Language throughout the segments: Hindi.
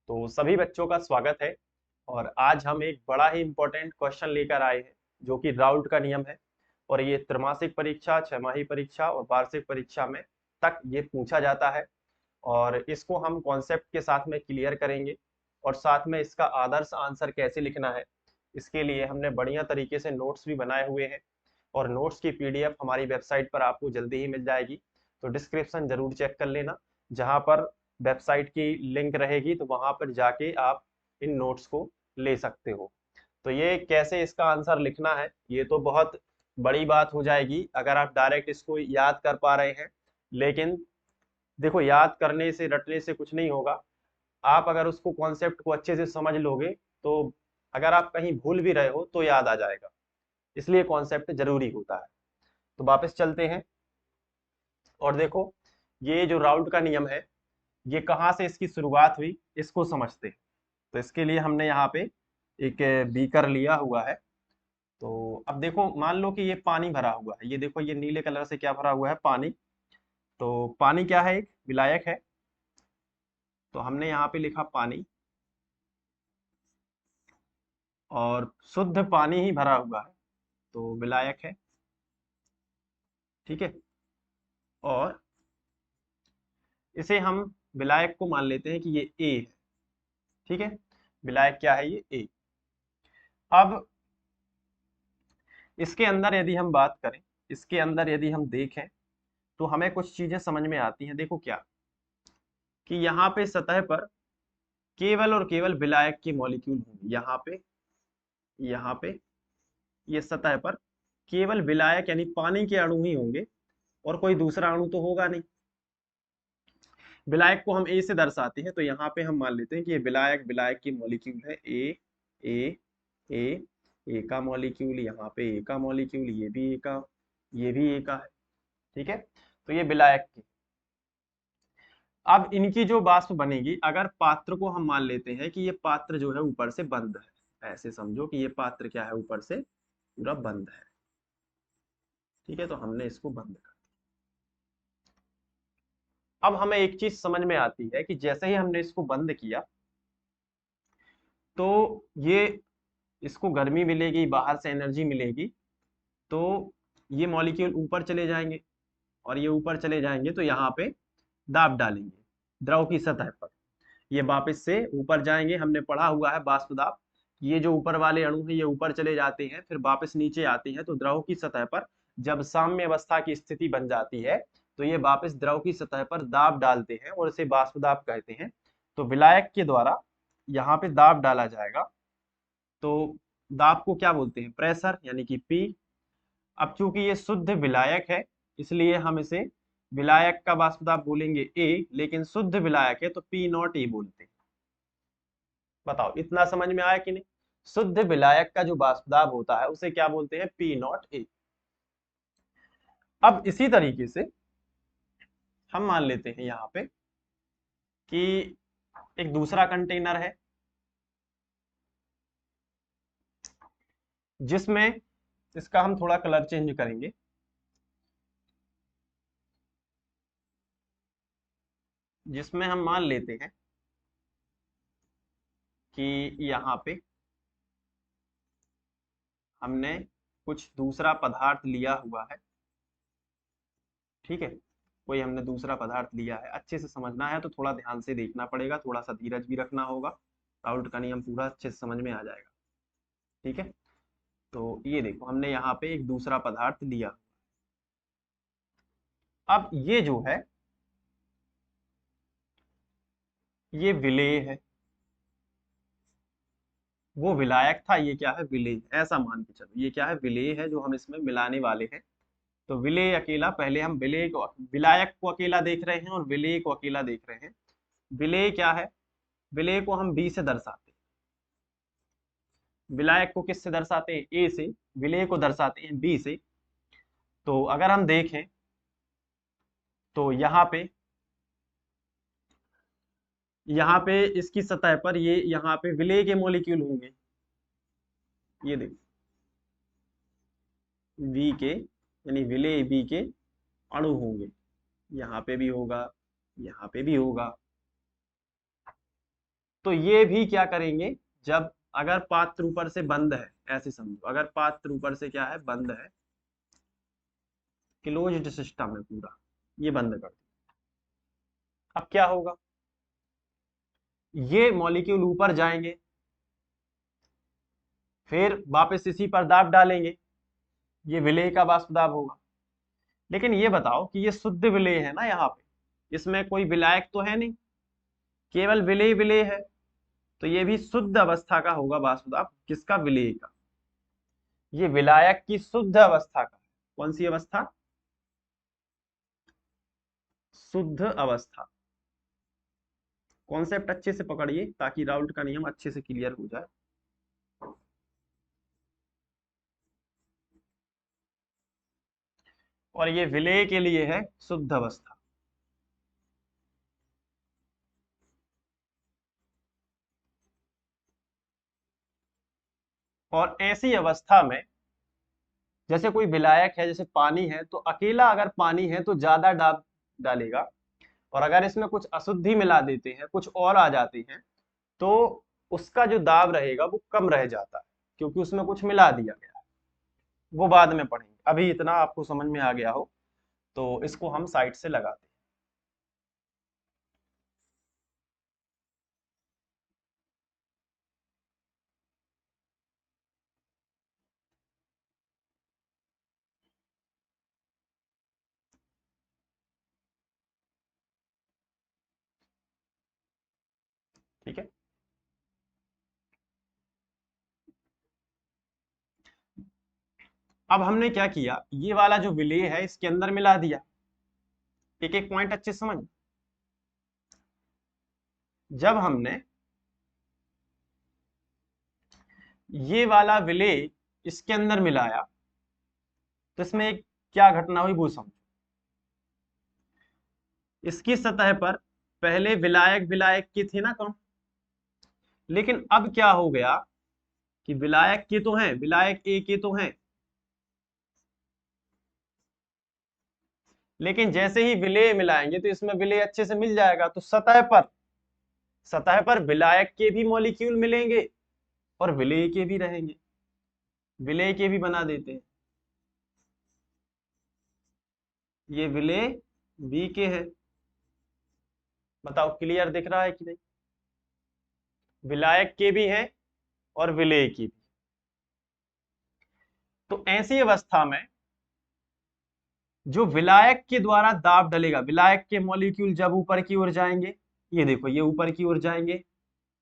तो सभी बच्चों का स्वागत है। और आज हम एक बड़ा ही इम्पोर्टेंट क्वेश्चन लेकर आए हैं, जो कि राउल्ट का नियम है। और ये त्रैमासिक परीक्षा, छमाही परीक्षा और वार्षिक परीक्षा में तक ये पूछा जाता है। और इसको हम कॉन्सेप्ट के साथ में क्लियर करेंगे। और साथ में इसका आदर्श आंसर कैसे लिखना है, इसके लिए हमने बढ़िया तरीके से नोट्स भी बनाए हुए हैं। और नोट्स की पीडीएफ हमारी वेबसाइट पर आपको जल्दी ही मिल जाएगी। तो डिस्क्रिप्शन जरूर चेक कर लेना, जहां पर वेबसाइट की लिंक रहेगी, तो वहां पर जाके आप इन नोट्स को ले सकते हो। तो ये कैसे इसका आंसर लिखना है, ये तो बहुत बड़ी बात हो जाएगी अगर आप डायरेक्ट इसको याद कर पा रहे हैं। लेकिन देखो, याद करने से रटने से कुछ नहीं होगा। आप अगर उसको कॉन्सेप्ट को अच्छे से समझ लोगे, तो अगर आप कहीं भूल भी रहे हो तो याद आ जाएगा। इसलिए कॉन्सेप्ट जरूरी होता है। तो वापस चलते हैं और देखो, ये जो राउल्ट का नियम है, ये कहाँ से इसकी शुरुआत हुई, इसको समझते हैं। तो इसके लिए हमने यहाँ पे एक बीकर लिया हुआ है। तो अब देखो, मान लो कि ये पानी भरा हुआ है। ये देखो, ये नीले कलर से क्या भरा हुआ है? पानी। तो पानी क्या है? एक विलायक है। तो हमने यहाँ पे लिखा पानी, और शुद्ध पानी ही भरा हुआ है, तो विलायक है। ठीक है। और इसे हम विलायक को मान लेते हैं कि ये ए है। ठीक है। विलायक क्या है? ये ए। अब इसके अंदर यदि हम बात करें, इसके अंदर यदि हम देखें, तो हमें कुछ चीजें समझ में आती हैं। देखो क्या, कि यहाँ पे सतह पर केवल और केवल विलायक के मॉलिक्यूल होंगे। यहाँ पे ये सतह पर केवल विलायक यानी पानी के अणु ही होंगे, और कोई दूसरा अणु तो होगा नहीं। विलायक को हम ए से दर्शाते हैं, तो यहाँ पे हम मान लेते हैं कि ये विलायक विलायक की मॉलिक्यूल है। ए ए ए ए का मॉलिक्यूल, यहाँ पे ए का मॉलिक्यूल, ये भी ए का, ये भी ए का है। ठीक है। तो ये विलायक की। अब इनकी जो वाष्प बनेगी, अगर पात्र को हम मान लेते हैं कि ये पात्र जो है ऊपर से बंद है, ऐसे समझो कि ये पात्र क्या है? ऊपर से पूरा बंद है। ठीक है। तो हमने इसको बंद कर। अब हमें एक चीज समझ में आती है कि जैसे ही हमने इसको बंद किया, तो ये, इसको गर्मी मिलेगी, बाहर से एनर्जी मिलेगी, तो ये मॉलिक्यूल ऊपर चले जाएंगे। और ये ऊपर चले जाएंगे तो यहाँ पे दाब डालेंगे द्रव की सतह पर। ये वापस से ऊपर जाएंगे। हमने पढ़ा हुआ है वाष्प दाब। ये जो ऊपर वाले अणु हैं, ये ऊपर चले जाते हैं, फिर वापस नीचे आते हैं। तो द्रव की सतह पर जब साम्य अवस्था की स्थिति बन जाती है, तो ये वापस द्रव की सतह पर दाब डालते हैं, और इसे वाष्प दाब कहते हैं। तो विलायक के द्वारा यहाँ पे दाब डाला जाएगा। तो दाब को क्या बोलते हैं? प्रेशर, यानी कि पी। अब चूंकि ये शुद्ध विलायक है, इसलिए हम इसे विलायक का वाष्प दाब बोलेंगे ए, लेकिन शुद्ध विलायक है तो पी नॉट ए बोलते हैं। बताओ, इतना समझ में आया कि नहीं? शुद्ध विलायक का जो वाष्प दाब होता है, उसे क्या बोलते हैं? P not a. अब इसी तरीके से हम मान लेते हैं यहाँ पे कि एक दूसरा कंटेनर है, जिसमें, इसका हम थोड़ा कलर चेंज करेंगे, जिसमें हम मान लेते हैं कि यहाँ पे हमने कुछ दूसरा पदार्थ लिया हुआ है। ठीक है। कोई हमने दूसरा पदार्थ लिया है। अच्छे से समझना है तो थोड़ा ध्यान से देखना पड़ेगा, थोड़ा सा धीरज भी रखना होगा। राउल्ट का नियम पूरा अच्छे से समझ में आ जाएगा। ठीक है। तो ये देखो, हमने यहाँ पे एक दूसरा पदार्थ लिया। अब ये जो है, ये विलेय है। वो विलायक था, ये क्या है? विलेय। ऐसा मान के चलो, ये क्या है? विलेय है, जो हम इसमें मिलाने वाले हैं। तो विलेय अकेला, पहले हम विलेय को, विलायक को अकेला देख रहे हैं और विलेय को अकेला देख रहे हैं। विलेय क्या है? विलेय को हम बी से दर्शाते हैं। विलायक को किससे दर्शाते हैं? ए से। विलेय को दर्शाते हैं बी से। तो अगर हम देखें, तो यहाँ पे इसकी सतह पर ये, यहाँ पे विलेय के मॉलिक्यूल होंगे। ये देखो, वी के, यानी विलेय बी के अणु होंगे। यहाँ पे भी होगा, यहाँ पे भी होगा। तो ये भी क्या करेंगे, जब अगर पात्र ऊपर से बंद है, ऐसे समझो, अगर पात्र ऊपर से क्या है, बंद है, क्लोज्ड सिस्टम है पूरा, ये बंद कर दो, अब क्या होगा, ये मॉलिक्यूल ऊपर जाएंगे, फिर वापस इसी पर दाब डालेंगे, ये विलेय का वाष्प दाब होगा। लेकिन ये बताओ कि ये शुद्ध विलेय है ना, यहाँ पे इसमें कोई विलायक तो है नहीं, केवल विलेय विलेय है, तो ये भी शुद्ध अवस्था का होगा वाष्प दाब, किसका, विलेय का। ये विलायक की शुद्ध अवस्था का, कौन सी अवस्था, शुद्ध अवस्था। कॉन्सेप्ट अच्छे से पकड़िए ताकि राउल्ट का नियम अच्छे से क्लियर हो जाए। और ये विलेय के लिए है शुद्ध अवस्था। और ऐसी अवस्था में जैसे कोई विलायक है, जैसे पानी है, तो अकेला अगर पानी है तो ज्यादा दाब डालेगा, और अगर इसमें कुछ अशुद्धि मिला देते हैं, कुछ और आ जाते हैं, तो उसका जो दाब रहेगा वो कम रह जाता है, क्योंकि उसमें कुछ मिला दिया गया है। वो बाद में पढ़ेंगे, अभी इतना आपको समझ में आ गया हो तो इसको हम साइड से लगाते हैं। ठीक है, अब हमने क्या किया, ये वाला जो विलेय है इसके अंदर मिला दिया। एक एक पॉइंट अच्छे से समझ, जब हमने ये वाला विलेय इसके अंदर मिलाया तो इसमें एक क्या घटना हुई वो समझो। इसकी सतह पर पहले विलायक विलायक के थे ना कौन, लेकिन अब क्या हो गया कि विलायक के तो हैं, विलायक ए के तो हैं, लेकिन जैसे ही विलेय मिलाएंगे तो इसमें विलेय अच्छे से मिल जाएगा, तो सतह पर विलायक के भी मॉलिक्यूल मिलेंगे और विलेय के भी रहेंगे, विलेय के भी बना देते हैं। ये विलेय बी के है, बताओ क्लियर दिख रहा है कि नहीं, विलायक के भी हैं और विलेय की भी। तो ऐसी अवस्था में जो विलायक के द्वारा दाब डलेगा, विलायक के मॉलिक्यूल जब ऊपर की ओर जाएंगे, ये देखो ये ऊपर की ओर जाएंगे,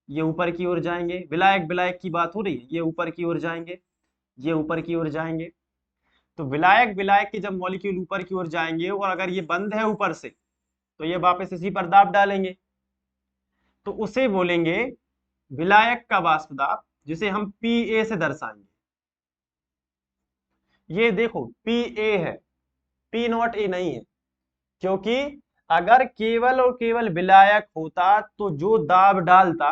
ये ऊपर की ओर जाएंगे, विलायक विलायक की बात हो रही है, ये ऊपर की ओर जाएंगे, ये ऊपर की ओर जाएंगे। तो विलायक विलायक के जब मॉलिक्यूल ऊपर की ओर जाएंगे और अगर ये बंद है ऊपर से, तो ये वापस इसी पर दाब डालेंगे, तो उसे बोलेंगे विलायक का वाष्प दाब, जिसे हम पी से दर्शाएंगे। ये देखो पी है, पी नॉट ए नहीं है, क्योंकि अगर केवल और केवल विलायक होता तो जो दाब डालता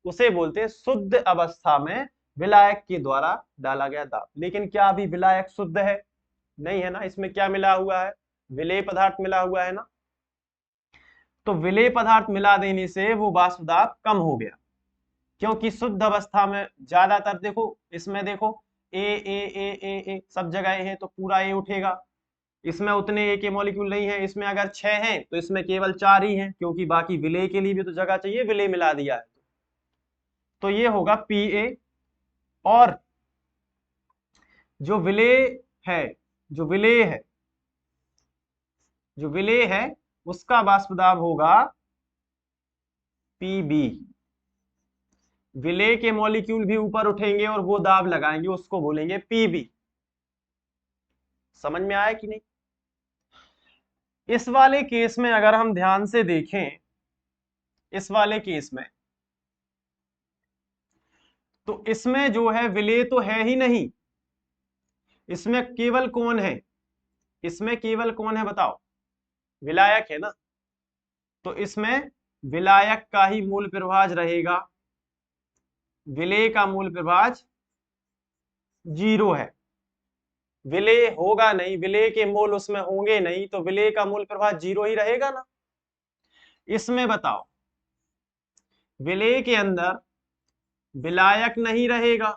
उसे बोलते शुद्ध अवस्था में विलायक के द्वारा डाला गया दाब। लेकिन क्या अभी विलायक शुद्ध है, नहीं है ना, इसमें क्या मिला हुआ है, विलेय पदार्थ मिला हुआ है ना, तो विलेय पदार्थ मिला देने से वो वाष्प दाब कम हो गया, क्योंकि शुद्ध अवस्था में ज्यादातर देखो, इसमें देखो ए सब जगह है तो पूरा ए उठेगा, इसमें उतने ए के मॉलिक्यूल नहीं है, इसमें अगर 6 हैं तो इसमें केवल 4 ही हैं, क्योंकि बाकी विलेय के लिए भी तो जगह चाहिए, विलेय मिला दिया है, तो ये होगा पी और जो विलेय है, जो विलेय है, जो विलेय है उसका वाष्प दाब होगा पीबी। विलेय के मॉलिक्यूल भी ऊपर उठेंगे और वो दाब लगाएंगे, उसको बोलेंगे पीबी। समझ में आया कि नहीं। इस वाले केस में अगर हम ध्यान से देखें, इस वाले केस में तो इसमें जो है विलेय तो है ही नहीं, इसमें केवल कौन है, इसमें केवल कौन है बताओ, विलायक है ना, तो इसमें विलायक का ही मूल प्रभाज रहेगा, विलेय का मूल प्रभाज 0 है, विलेय होगा नहीं, विलेय के मोल उसमें होंगे नहीं, तो विलेय का मूल प्रभाज 0 ही रहेगा ना। इसमें बताओ, विलेय के अंदर विलायक नहीं रहेगा,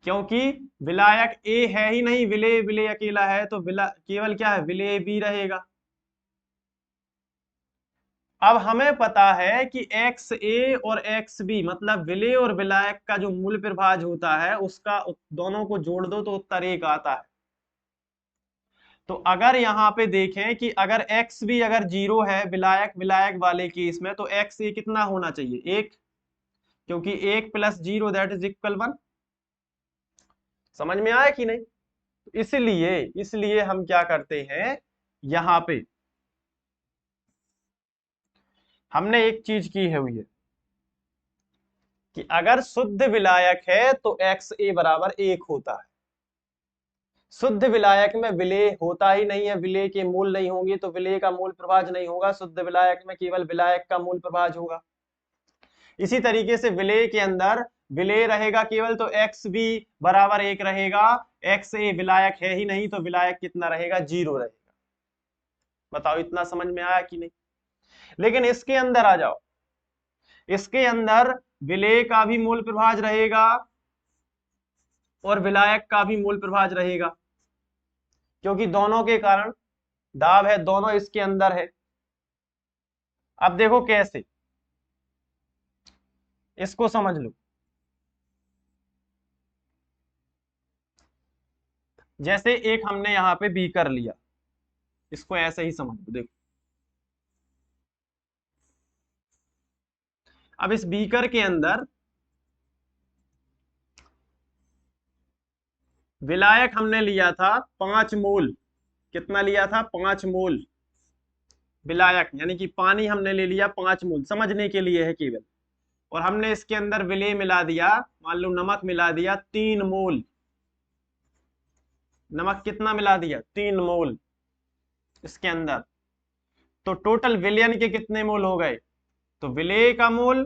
क्योंकि विलायक ए है ही नहीं, विलेय विलेय अकेला है, तो केवल क्या है, विलेय बी रहेगा। अब हमें पता है कि एक्स ए और एक्स बी मतलब विलेय और विलायक का जो मूल प्रभाज होता है उसका दोनों को जोड़ दो तो उत्तर एक आता है। तो अगर यहाँ पे देखें कि अगर एक्स बी अगर 0 है विलायक विलायक वाले केस में, तो एक्स ए कितना होना चाहिए, 1, क्योंकि 1 + 0 दैट इज इक्वल 1। समझ में आया कि नहीं? तो इसलिए इसलिए हम क्या करते हैं, यहां पे हमने एक चीज की है हुई है कि अगर शुद्ध विलायक है तो एक्स ए बराबर 1 होता है। शुद्ध विलायक में विलेय होता ही नहीं है, विलेय के मूल नहीं होंगे तो विलेय का मूल प्रभाज नहीं होगा, शुद्ध विलायक में केवल विलायक का मूल प्रभाज होगा। इसी तरीके से विलेय के अंदर विलेय रहेगा केवल तो एक्स बी बराबर 1 रहेगा, एक्स ए विलायक है ही नहीं तो विलायक कितना रहेगा, 0 रहेगा। बताओ इतना समझ में आया कि नहीं? लेकिन इसके अंदर आ जाओ, इसके अंदर विलेय का भी मूल प्रभाज रहेगा और विलायक का भी मूल प्रभाज रहेगा, क्योंकि दोनों के कारण दाब है, दोनों इसके अंदर है। अब देखो कैसे, इसको समझ लो। जैसे एक हमने यहां पे बी कर लिया, इसको ऐसे ही समझ लो। देखो अब इस बीकर के अंदर विलायक हमने लिया था 5 मोल। कितना लिया था, 5 मोल विलायक, यानी कि पानी हमने ले लिया 5 मोल, समझने के लिए है केवल। और हमने इसके अंदर विलेय मिला दिया, मान लो नमक मिला दिया 3 मोल। नमक कितना मिला दिया, 3 मोल इसके अंदर। तो टोटल विलयन के कितने मोल हो गए, तो विलेय का मोल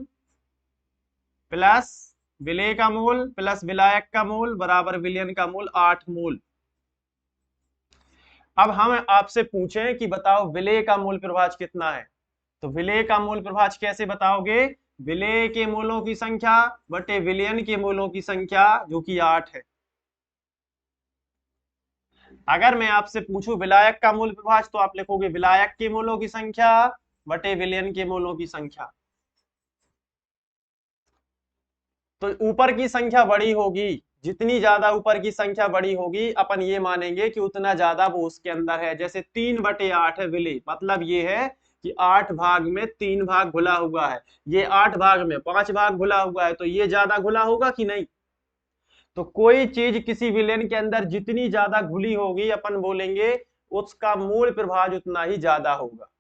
प्लस विलेय का मोल प्लस विलायक का मोल बराबर विलयन का मोल, 8 मोल। अब हम आपसे पूछें कि बताओ विलेय का मूल प्रभाज कितना है, तो विलेय का मूल प्रभाज कैसे बताओगे, विलेय के मूलों की संख्या बटे विलयन के मूलों की संख्या जो कि 8 है। अगर मैं आपसे पूछूं विलायक का मूल प्रभाज, तो आप लिखोगे विलायक के मूलों की संख्या बटे विलयन के मूलों की संख्या। तो ऊपर की संख्या बड़ी होगी, जितनी ज्यादा ऊपर की संख्या बड़ी होगी अपन ये मानेंगे कि उतना ज्यादा वो उसके अंदर है। जैसे 3/8 है विलेय, मतलब ये है कि 8 भाग में 3 भाग घुला हुआ है, ये 8 भाग में 5 भाग घुला हुआ है, तो ये ज्यादा घुला होगा कि नहीं? तो कोई चीज किसी विलेन के अंदर जितनी ज्यादा घुली होगी अपन बोलेंगे उसका मूल प्रभाज उतना ही ज्यादा होगा।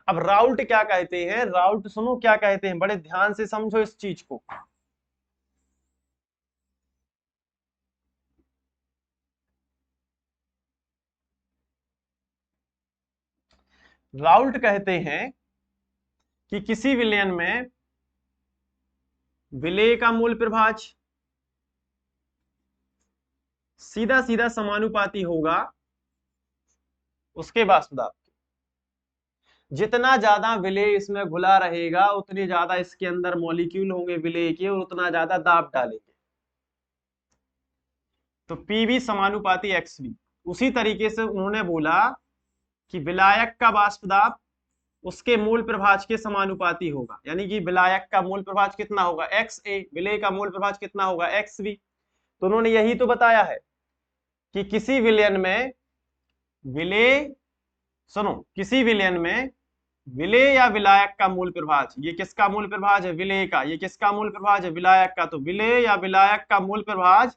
अब राउल्ट क्या कहते हैं, राउल्ट सुनो क्या कहते हैं, बड़े ध्यान से समझो इस चीज को। राउल्ट कहते हैं कि किसी विलयन में विलेय का मूल प्रभाज सीधा सीधा समानुपाती होगा उसके वाष्पदाब। जितना ज्यादा विलेय इसमें घुला रहेगा उतने ज्यादा इसके अंदर मॉलिक्यूल होंगे विलेय के और उतना ज्यादा दाब डालेंगे। तो पीवी समानुपाती एक्सवी। उसी तरीके से उन्होंने बोला कि विलायक का वाष्पदाब उसके मूल प्रभाज के समानुपाती होगा, यानी कि विलायक का मूल प्रभाज कितना होगा, एक्स ए, विलेय का मूल प्रभाज कितना होगा, एक्स बी। तो उन्होंने यही तो बताया है कि किसी विलयन में विलेय, सुनो, किसी विलयन में विलेय या विलायक का मूल प्रभाज, ये किसका मूल प्रभाज है, विलेय का, ये किसका मूल प्रभाज है, विलायक का। तो विलेय या विलायक का मूल प्रभाज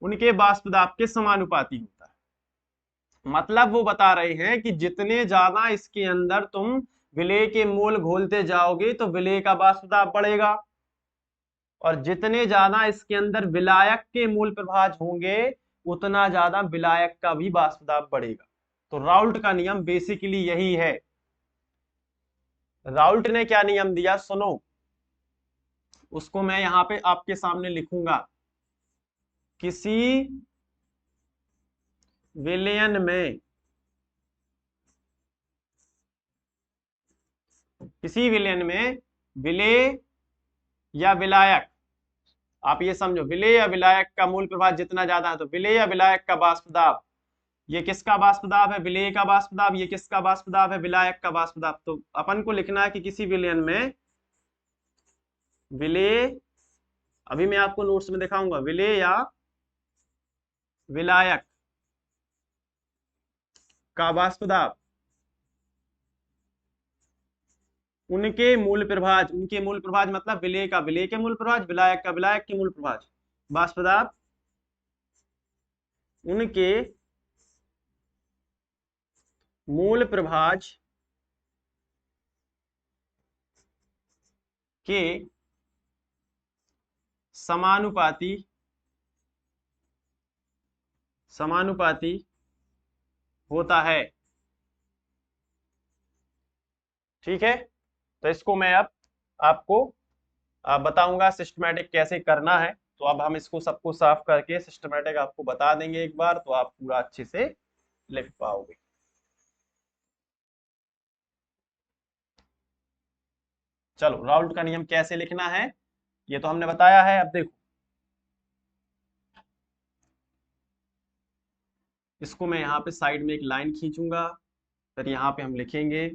उनके वाष्पदाब के समानुपाती होता है। मतलब वो बता रहे हैं कि जितने ज्यादा इसके अंदर तुम विलेय के मोल घोलते जाओगे तो विलेय का वाष्पदाब बढ़ेगा, और जितने ज्यादा इसके अंदर विलायक के मूल प्रभाज होंगे उतना ज्यादा विलायक का भी वाष्पदाब बढ़ेगा। तो राउल्ट का नियम बेसिकली यही है। राउल्ट ने क्या नियम दिया सुनो, उसको मैं यहां पे आपके सामने लिखूंगा। किसी विलयन में किसी विलयन में विलेय या विलायक, आप ये समझो, विलेय या विलायक का मूल प्रभाव जितना ज्यादा है, तो विलेय या विलायक का वाष्प दाब, ये किसका वाष्प दाब है? विलेय का वाष्प दाब। ये किसका वाष्प दाब है? विलायक का वाष्प दाब। तो अपन को लिखना है कि किसी विलयन में विलेय, अभी मैं आपको नोट्स में दिखाऊंगा, विलेय या विलायक का वाष्प दाब, उनके मूल प्रभाज मतलब विलेय का विलेय के मूल प्रभाज, विलायक का विलायक के मूल प्रभाज, वाष्प दाब उनके मूल प्रभाज के समानुपाती समानुपाती होता है। ठीक है, तो इसको मैं अब आपको बताऊंगा सिस्टमेटिक कैसे करना है। तो अब हम इसको सबको साफ करके सिस्टमेटिक आपको बता देंगे एक बार, तो आप पूरा अच्छे से लिख पाओगे। चलो, राउल्ट का नियम कैसे लिखना है ये तो हमने बताया है। अब देखो, इसको मैं यहाँ पे साइड में एक लाइन खींचूंगा, फिर यहाँ पे हम लिखेंगे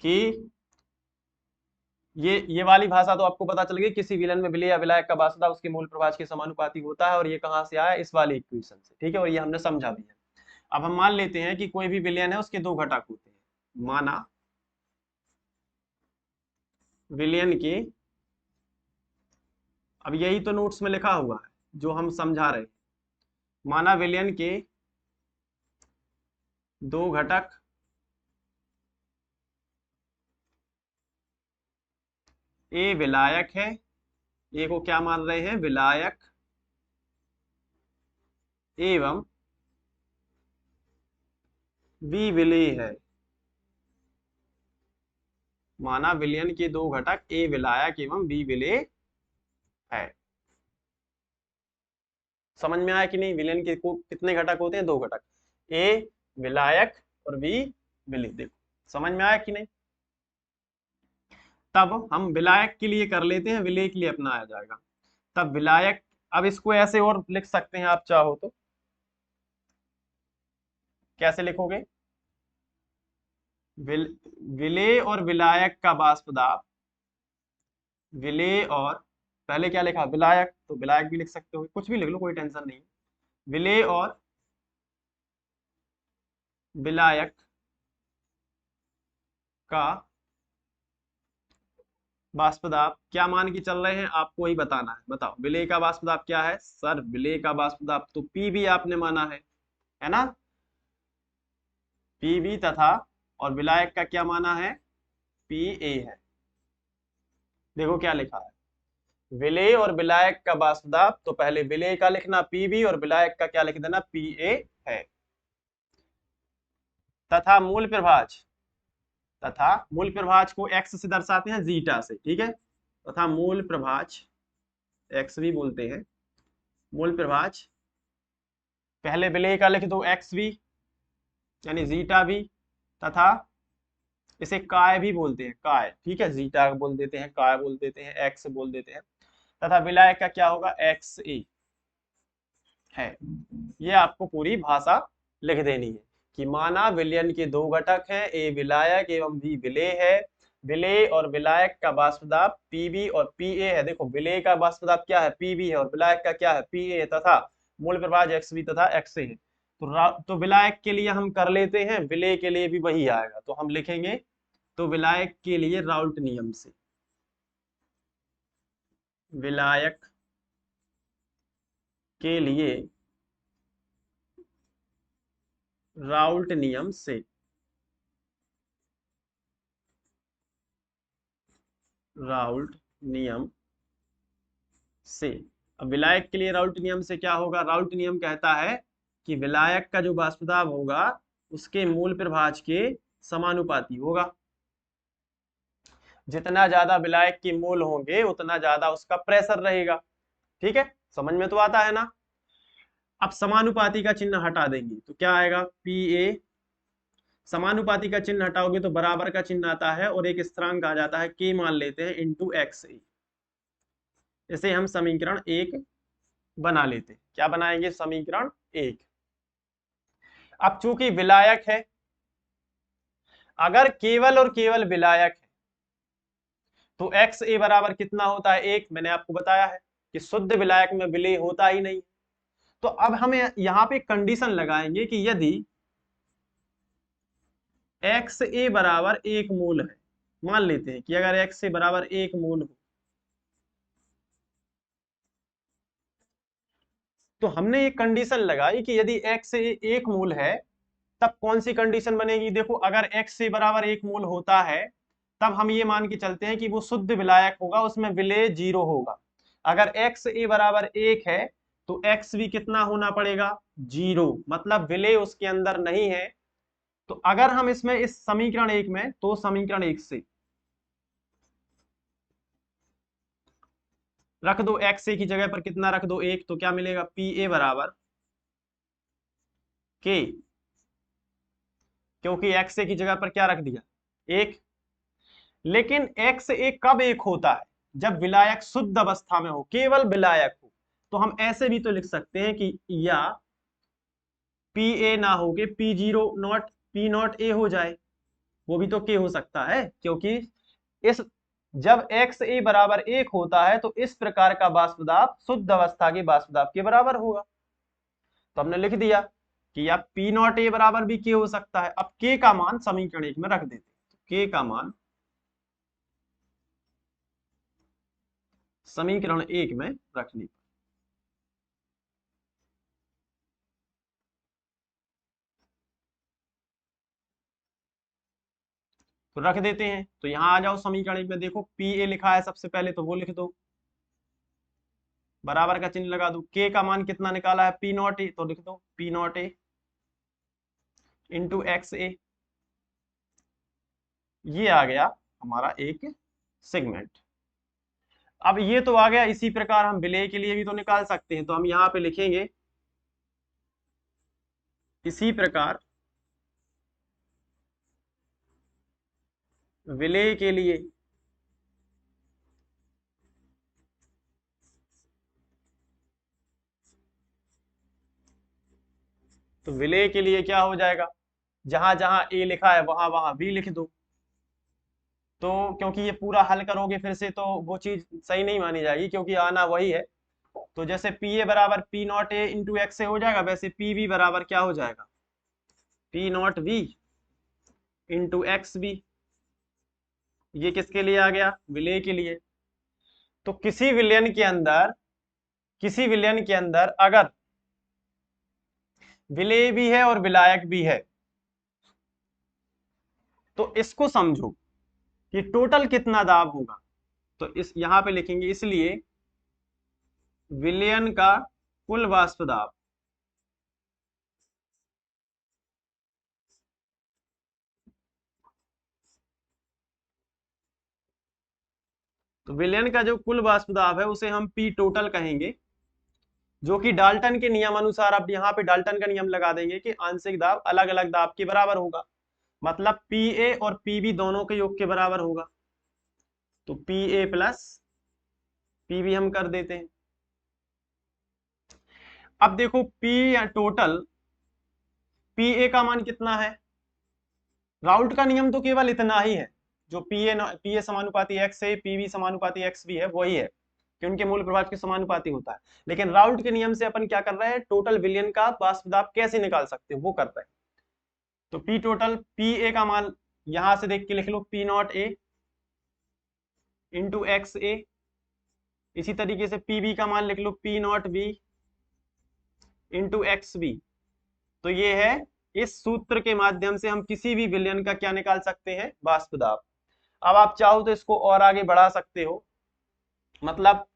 कि ये वाली भाषा तो आपको पता चल गई, किसी विलयन में विलेय या विलायक का वाष्प दाब उसके मूल प्रभाज के समानुपाती होता है, और ये कहाँ से आया? इस वाली इक्वेशन से। ठीक है, और ये हमने समझा भी है। अब हम मान लेते हैं कि कोई भी विलयन है, उसके दो घटक होते हैं। माना विलयन के, अब यही तो नोट्स में लिखा हुआ है जो हम समझा रहे हैं। माना विलयन के दो घटक ए विलायक है, ए को क्या मान रहे हैं? विलायक, एवं बी विलेय है। माना विलयन के दो घटक ए विलायक एवं बी विलेय है। समझ में आया कि नहीं? विलयन के को कितने घटक होते हैं? दो घटक, ए विलायक और बी विलेय। देखो समझ में आया कि नहीं? तब हम विलायक के लिए कर लेते हैं, विलेय के लिए अपना आ जाएगा। तब विलायक, अब इसको ऐसे और लिख सकते हैं आप चाहो तो। कैसे लिखोगे? विलेय और विलायक का वाष्प दाब, विलेय और, पहले क्या लिखा? विलायक, तो विलायक भी लिख सकते हो, कुछ भी लिख लो, कोई टेंशन नहीं। विलेय और विलायक का वाष्प दाब क्या मान के चल रहे हैं, आपको ही बताना है। बताओ, विलेय का वाष्प दाब क्या है? सर विलेय का वाष्प दाब तो पी भी आपने माना है ना? पी भी, तथा और विलायक का क्या माना है? पी ए है। देखो क्या लिखा है, विलेय और विलायक का वाष्प दाब, तो पहले विलेय का लिखना पीबी और विलायक का क्या लिख देना? पी ए है। तथा मूल प्रभाज, तथा मूल प्रभाज को एक्स से दर्शाते हैं, जीटा से। ठीक है, तथा मूल प्रभाज, एक्स भी बोलते हैं, मूल प्रभाज, पहले विलेय का लिख दो एक्स भी यानी जीटा भी, तथा इसे काय भी बोलते हैं, काय। ठीक है, जीटा बोल देते हैं, काय बोल देते हैं, एक्स बोल देते हैं। तथा विलायक का क्या होगा? एक्स ए है। ये आपको पूरी भाषा लिख देनी है कि माना विलयन के दो घटक हैं, ए विलायक एवं बी विलेय है। विलेय और विलायक का वाष्प दाब पीबी और पीए है। देखो विलेय का वाष्प दाब क्या है? पीबी है, और विलायक का क्या है? पीए है, तथा मूल प्रभाज एक्स बी तथा एक्स ए है। तो विलायक के लिए हम कर लेते हैं, विलेय के लिए भी वही आएगा, तो हम लिखेंगे, तो विलायक के लिए राउल्ट नियम से, विलायक के लिए राउल्ट नियम से, राउल्ट नियम से। अब विलायक के लिए राउल्ट नियम से क्या होगा? राउल्ट नियम कहता है कि विलायक का जो वाष्प दाब होगा उसके मूल प्रभाज के समानुपाती होगा। जितना ज्यादा विलायक के मोल होंगे उतना ज्यादा उसका प्रेशर रहेगा। ठीक है, समझ में तो आता है ना? अब समानुपाती का चिन्ह हटा देंगे तो क्या आएगा? पी ए समानुपाती का चिन्ह हटाओगे तो बराबर का चिन्ह आता है और एक स्थिरांक आ जाता है k मान लेते हैं इंटू एक्स ए। इसे हम समीकरण 1 बना लेते हैं। क्या बनाएंगे? समीकरण 1। अब चूंकि विलायक है, अगर केवल और केवल विलायक है तो एक्स ए बराबर कितना होता है? 1। मैंने आपको बताया है कि शुद्ध विलायक में विलेय होता ही नहीं। तो अब हमें यहां पे कंडीशन लगाएंगे कि यदि एक्स ए बराबर 1 मोल है, मान लेते हैं कि अगर एक्स ए बराबर 1 मोल हो, तो हमने ये कंडीशन लगाई कि यदि एक्स ए 1 मोल है तब कौन सी कंडीशन बनेगी? देखो, अगर एक्स ए बराबर 1 मोल होता है तब हम ये मान के चलते हैं कि वो शुद्ध विलायक होगा, उसमें विलेय 0 होगा। अगर एक्स ए बराबर 1 है तो एक्स भी कितना होना पड़ेगा? 0, मतलब विलेय उसके अंदर नहीं है। तो अगर हम इसमें इस समीकरण 1 में, तो समीकरण 1 से रख दो एक्स ए की जगह पर कितना रख दो? 1, तो क्या मिलेगा? पी ए बराबर के, क्योंकि एक्स ए की जगह पर क्या रख दिया? 1। लेकिन एक्स ए कब 1 होता है? जब विलायक शुद्ध अवस्था में हो, केवल विलायक हो। तो हम ऐसे भी तो लिख सकते हैं कि या पी ए ना हो के P zero not P not a हो जाए, वो भी तो के हो सकता है, क्योंकि इस जब एक्स ए बराबर 1 होता है तो इस प्रकार का वाष्प दाब शुद्ध अवस्था के वाष्प दाब के बराबर होगा। तो हमने लिख दिया कि या पी नॉट ए बराबर भी के हो सकता है। अब के का मान समीकरण 1 में रख देते हैं, तो के का मान समीकरण 1 में रखने पर तो रख देते हैं। तो यहां आ जाओ समीकरण 1 में, देखो पी ए लिखा है सबसे पहले, तो वो लिख दो, बराबर का चिन्ह लगा दो। के का मान कितना निकाला है? पी नॉट ए, तो लिख दो P not A into X A. ये आ गया हमारा एक सेगमेंट। अब ये तो आ गया, इसी प्रकार हम विलेय के लिए भी तो निकाल सकते हैं। तो हम यहां पे लिखेंगे इसी प्रकार विलेय के लिए तो विलेय के लिए क्या हो जाएगा? जहां जहां ए लिखा है वहां वहां बी लिख दो। तो क्योंकि ये पूरा हल करोगे फिर से तो वो चीज सही नहीं मानी जाएगी, क्योंकि आना वही है। तो जैसे पी ए बराबर P not A into x से हो जाएगा, वैसे पी बी बराबर क्या हो जाएगा? P not B into X B. ये किसके लिए आ गया? विलेय के लिए। तो किसी विलयन के अंदर अगर विलेय भी है और विलायक भी है, तो इसको समझो कि टोटल कितना दाब होगा। तो इस यहां पे लिखेंगे, इसलिए विलयन का कुल वाष्प दाब तो विलयन का जो कुल वाष्प दाब है उसे हम पी टोटल कहेंगे, जो कि डाल्टन के नियम अनुसार, अब यहाँ पे डाल्टन का नियम लगा देंगे कि आंशिक दाब अलग अलग दाब के बराबर होगा, मतलब पी ए और पी बी दोनों के योग के बराबर होगा। तो P A plus P B हम कर देते हैं। अब देखो पी टोटल पी ए का मान कितना है? राउल्ट का नियम तो केवल इतना ही है, जो पी ए समानुपाती एक्स है, पी बी समानुपाती एक्स भी है, वही है कि उनके मूल प्रभाव के समानुपाती होता है। लेकिन राउल्ट के नियम से अपन क्या कर रहे हैं? टोटल विलयन का वाष्प दाब कैसे निकाल सकते हैं वो कर रहे हैं। तो पी टोटल पी ए का मान यहां से देख के लिख लो, P not A into X A. इसी तरीके से पी बी का मान लिख लो, P not B into X B. तो ये है, इस सूत्र के माध्यम से हम किसी भी विलयन का क्या निकाल सकते हैं? वाष्प दाब। अब आप चाहो तो इसको और आगे बढ़ा सकते हो, मतलब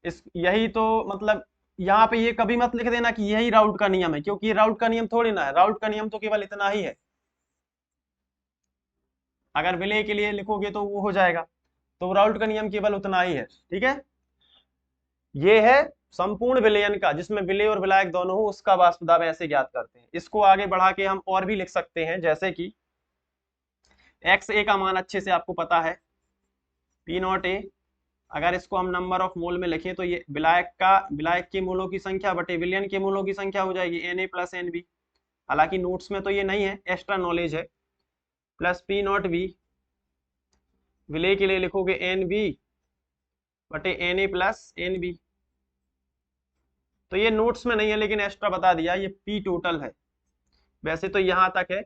इस यही तो मतलब यहाँ पे ये कभी मत लिख देना कि यही राउल्ट का नियम है, क्योंकि ये राउल्ट का नियम थोड़ी ना है। राउल्ट का नियम तो केवल इतना ही है, अगर विलेय के लिए लिखोगे तो वो हो जाएगा। तो राउल्ट का नियम केवल उतना ही है, ठीक है। ये है संपूर्ण विलयन का, जिसमें विलेय और विलायक दोनों हो, उसका वाष्प दाब ऐसे ज्ञात करते हैं। इसको आगे बढ़ा के हम और भी लिख सकते हैं, जैसे कि एक्स ए का मान अच्छे से आपको पता है, पी नॉट ए। अगर इसको हम नंबर ऑफ मोल में लिखें तो ये विलायक के मोलों की संख्या बटे विलयन के मोलों की संख्या हो जाएगी, N A plus N B. हालांकि नोट्स में तो ये नहीं है, एक्स्ट्रा नॉलेज है। प्लस पी नॉट बी, विलय के लिए लिखोगे एन बी बटे N A plus N B. तो ये नोट्स में नहीं है लेकिन एक्स्ट्रा बता दिया, ये पी टोटल है। वैसे तो यहाँ तक है,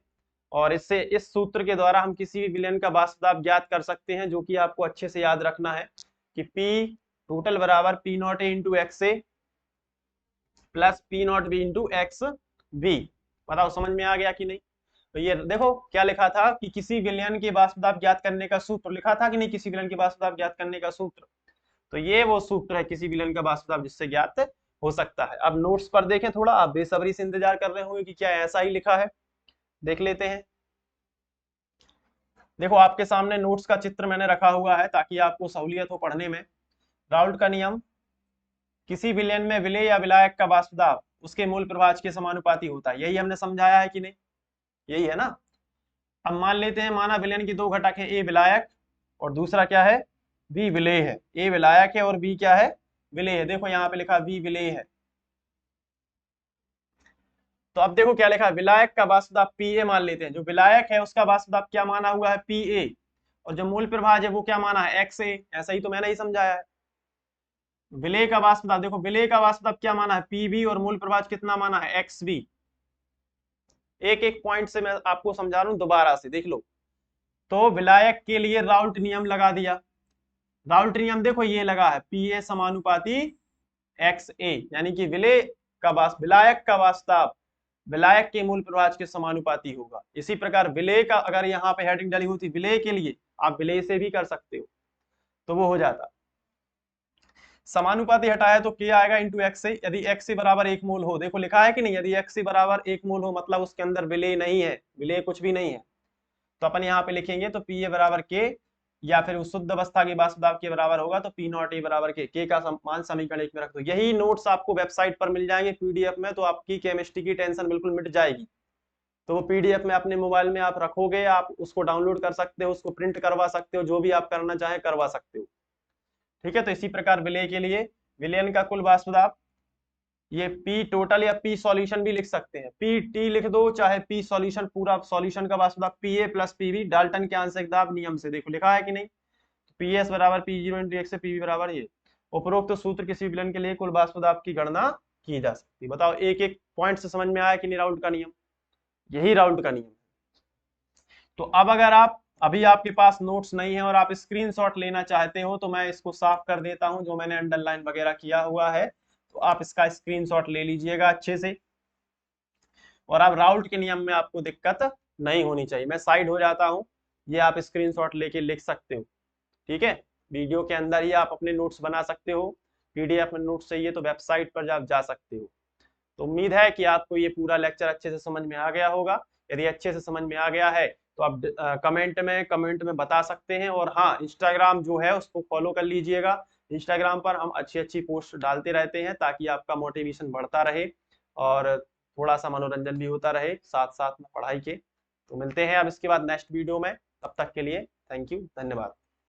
और इससे इस सूत्र के द्वारा हम किसी भी विलयन का वाष्प दाब ज्ञात कर सकते हैं, जो कि आपको अच्छे से याद रखना है कि पी टोटल बराबर P not A into X A plus P not B into X B. बताओ समझ में आ गया कि नहीं? तो ये देखो क्या लिखा था कि किसी विलयन के वाष्प दाब ज्ञात करने का सूत्र लिखा था कि नहीं, किसी विलयन के वाष्प दाब ज्ञात करने का सूत्र। तो ये वो सूत्र है किसी विलयन का वाष्प दाब जिससे ज्ञात हो सकता है। अब नोट्स पर देखें, थोड़ा आप बेसब्री से इंतजार कर रहे होंगे कि क्या ऐसा ही लिखा है, देख लेते हैं। देखो आपके सामने नोट्स का चित्र मैंने रखा हुआ है ताकि आपको सहूलियत हो पढ़ने में। राउल्ट का नियम, किसी विलयन में विलेय या विलायक का वाष्प दाब उसके मूल प्रभाज के समानुपाती होता है, यही हमने समझाया है कि नहीं? यही है ना। अब मान लेते हैं, माना विलयन की दो घटक है, ए विलायक और दूसरा क्या है, बी विलेय है। ए विलायक है और बी क्या है, विलेय है। देखो यहाँ पे लिखा बी विलेय है। तो अब देखो क्या लिखा है, विलायक का वाष्प दाब पी ए मान लेते हैं, जो विलायक है उसका वाष्प दाब क्या माना हुआ है, पी ए, और जो मूल प्रभाज है वो क्या माना है, एक्स ए। ऐसा ही तो मैंने ही समझाया है। विलेय का वाष्प दाब, देखो विलेय का वाष्प दाब क्या माना है, पी बी, और मूल प्रभाज कितना माना है, एक्स बी। एक एक पॉइंट से मैं आपको समझा रहा हूं, दोबारा से देख लो। तो विलायक के लिए राउल्ट नियम लगा दिया। राउल्ट नियम देखो ये लगा है, पी ए समानुपाती एक्स ए, यानी कि विलायक का वाष्प दाब विलायक के मूल प्रभाज के समानुपाती होगा। इसी प्रकार विलेय का, अगर यहाँ पे हेडिंग डाली होती विलेय के लिए, आप विलेय से भी कर सकते हो तो वो हो जाता। समानुपाती हटाया तो क्या आएगा, इंटू एक्स से। यदि एक्स से बराबर 1 मोल हो, देखो लिखा है कि नहीं, यदि एक्स से बराबर 1 मोल हो मतलब उसके अंदर विलेय नहीं है, विलेय कुछ भी नहीं है, तो अपन यहाँ पे लिखेंगे तो पी ए बराबर के, या फिर उस शुद्ध अवस्था के वाष्प दाब के बराबर होगा तो पी नॉट ए बराबर के का मान समीकरण 1 में रख दो। यही नोट्स आपको वेबसाइट पर मिल जाएंगे पीडीएफ में, तो आपकी केमिस्ट्री की टेंशन बिल्कुल मिट जाएगी। तो वो पीडीएफ में अपने मोबाइल में आप रखोगे, आप उसको डाउनलोड कर सकते हो, उसको प्रिंट करवा सकते हो, जो भी आप करना चाहें करवा सकते हो। ठीक है, तो इसी प्रकार विलेय के लिए विलयन का कुल वाष्प दाब, ये पी टोटल या पी सॉल्यूशन भी लिख सकते हैं, पी टी लिख दो चाहे पी सॉल्यूशन, पूरा सॉल्यूशन का वाष्प दाब P A plus P B Dalton के आंशिक दाब नियम से। देखो लिखा है कि नहीं, पी एस बराबर P zero into X, P B बराबर ये। उपरोक्त तो सूत्र किसी विलयन के लिए कुल वाष्प दाब की गणना की जा सकती है। बताओ एक एक पॉइंट से समझ में आया कि नहीं राउल्ट का नियम? यही राउल्ट का नियम। तो अब अगर आप अभी आपके पास नोट्स नहीं है और आप स्क्रीनशॉट लेना चाहते हो तो मैं इसको साफ कर देता हूं, जो मैंने अंडरलाइन वगैरह किया हुआ है, तो आप इसका स्क्रीनशॉट ले लीजिएगा अच्छे से। और अब राउल्ट के नियम में आपको दिक्कत नहीं होनी चाहिए, मैं साइड हो जाता हूं, ये आप स्क्रीनशॉट लेके लिख सकते हो। ठीक है, वीडियो के अंदर ही आप अपने नोट्स बना सकते हो, पीडीएफ में नोट्स चाहिए तो वेबसाइट पर आप जा सकते हो। तो उम्मीद है कि आपको ये पूरा लेक्चर अच्छे से समझ में आ गया होगा। यदि अच्छे से समझ में आ गया है तो आप कमेंट में बता सकते हैं। और हाँ, इंस्टाग्राम जो है उसको फॉलो कर लीजिएगा। इंस्टाग्राम पर हम अच्छी अच्छी पोस्ट डालते रहते हैं ताकि आपका मोटिवेशन बढ़ता रहे और थोड़ा सा मनोरंजन भी होता रहे साथ साथ में पढ़ाई के। तो मिलते हैं अब इसके बाद नेक्स्ट वीडियो में, तब तक के लिए थैंक यू, धन्यवाद।